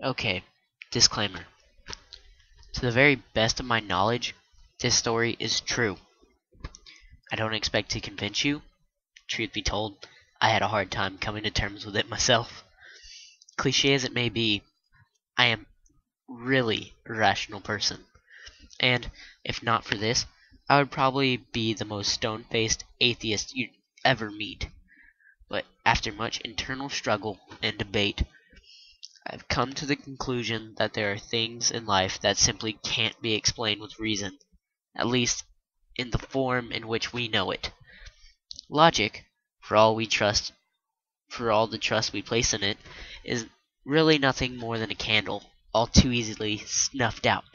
Okay, disclaimer. To the very best of my knowledge, this story is true. I don't expect to convince you. Truth be told, I had a hard time coming to terms with it myself. Cliche as it may be, I am really a rational person. And if not for this, I would probably be the most stone-faced atheist you'd ever meet. But after much internal struggle and debate, I've come to the conclusion that there are things in life that simply can't be explained with reason, at least in the form in which we know it. Logic, for all we trust, for all the trust we place in it, is really nothing more than a candle, all too easily snuffed out.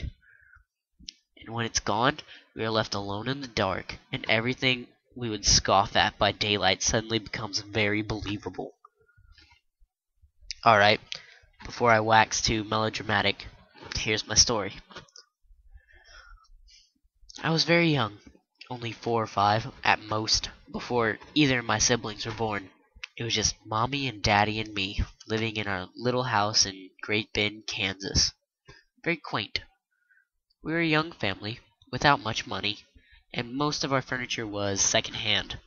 And when it's gone, we are left alone in the dark, and everything we would scoff at by daylight suddenly becomes very believable. Alright, before I wax too melodramatic, here's my story. I was very young, only 4 or 5 at most, before either of my siblings were born. It was just mommy and daddy and me living in our little house in Great Bend, Kansas. Very quaint. We were a young family, without much money, and most of our furniture was second-hand.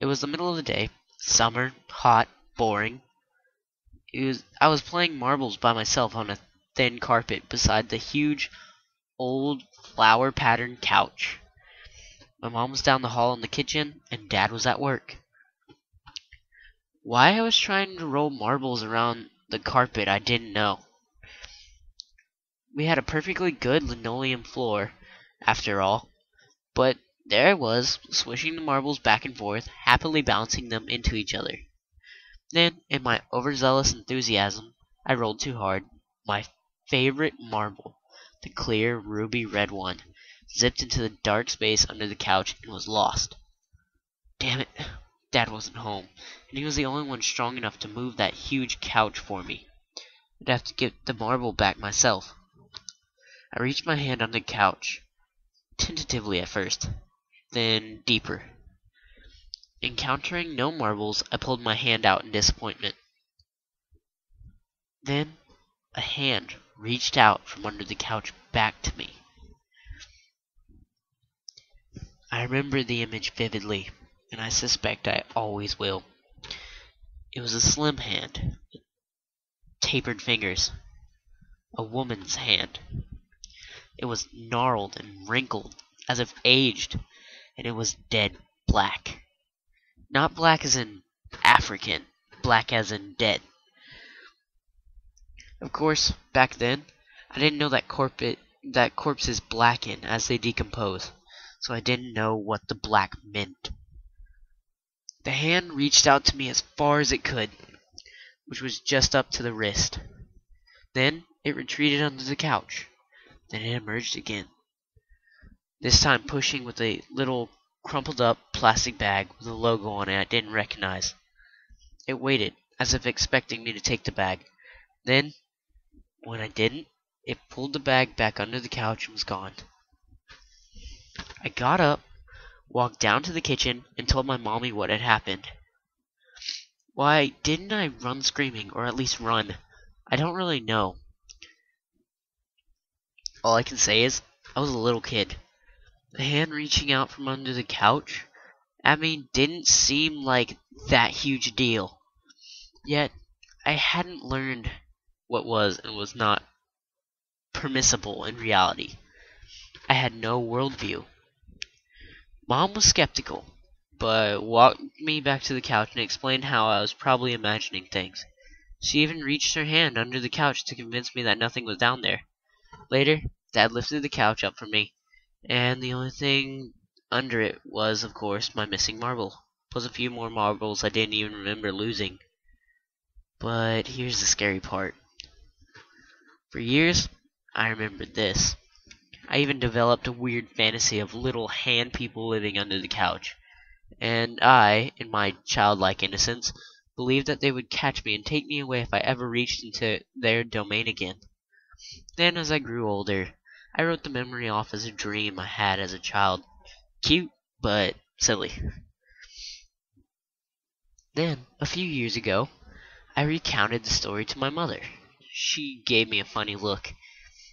It was the middle of the day, summer, hot, boring. I was playing marbles by myself on a thin carpet beside the huge, old, flower-patterned couch. My mom was down the hall in the kitchen, and dad was at work. Why I was trying to roll marbles around the carpet, I didn't know. We had a perfectly good linoleum floor, after all, but there I was, swishing the marbles back and forth, happily bouncing them into each other. Then, in my overzealous enthusiasm, I rolled too hard. My favorite marble, the clear ruby red one, zipped into the dark space under the couch and was lost. Damn it, Dad wasn't home, and he was the only one strong enough to move that huge couch for me. I'd have to get the marble back myself. I reached my hand under the couch, tentatively at first, then deeper. Encountering no marbles, I pulled my hand out in disappointment. Then a hand reached out from under the couch back to me. I remember the image vividly, and I suspect I always will. It was a slim hand, tapered fingers, a woman's hand. It was gnarled and wrinkled, as if aged, and it was dead black. Not black as in African, black as in dead. Of course, back then, I didn't know that corpses blacken as they decompose, so I didn't know what the black meant. The hand reached out to me as far as it could, which was just up to the wrist. Then it retreated under the couch. Then it emerged again, this time pushing with a little crumpled up plastic bag with a logo on it I didn't recognize. It waited, as if expecting me to take the bag. Then, when I didn't, it pulled the bag back under the couch and was gone. I got up, walked down to the kitchen, and told my mommy what had happened. Why didn't I run screaming, or at least run? I don't really know. All I can say is, I was a little kid. The hand reaching out from under the couch at me didn't seem like that huge a deal. Yet, I hadn't learned what was and was not permissible in reality. I had no worldview. Mom was skeptical, but walked me back to the couch and explained how I was probably imagining things. She even reached her hand under the couch to convince me that nothing was down there. Later, Dad lifted the couch up for me, and the only thing under it was, of course, my missing marble, plus a few more marbles I didn't even remember losing. But here's the scary part. For years, I remembered this. I even developed a weird fantasy of little hand people living under the couch, and I, in my childlike innocence, believed that they would catch me and take me away if I ever reached into their domain again. Then, as I grew older, I wrote the memory off as a dream I had as a child. Cute, but silly. Then, a few years ago, I recounted the story to my mother. she gave me a funny look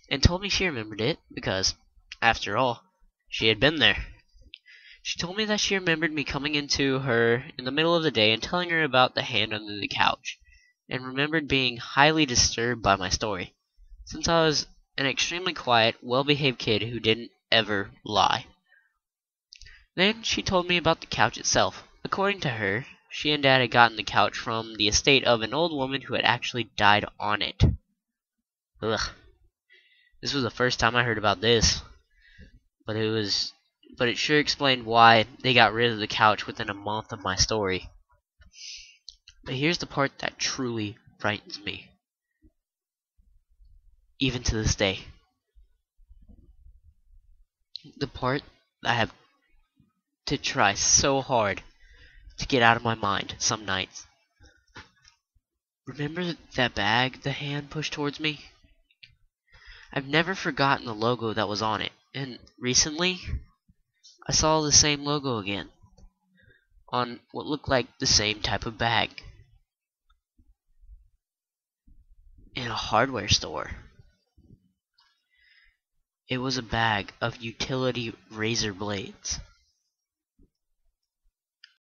and told me she remembered it because, after all, she had been there. She told me that she remembered me coming into her in the middle of the day and telling her about the hand under the couch, and remembered being highly disturbed by my story, since I was an extremely quiet, well-behaved kid who didn't ever lie. Then she told me about the couch itself. According to her, she and Dad had gotten the couch from the estate of an old woman who had actually died on it. Ugh. This was the first time I heard about this. But it sure explained why they got rid of the couch within a month of my story. But here's the part that truly frightens me. Even to this day. The part I have to try so hard to get out of my mind some nights. Remember that bag the hand pushed towards me? I've never forgotten the logo that was on it, and recently I saw the same logo again on what looked like the same type of bag in a hardware store. It was a bag of utility razor blades.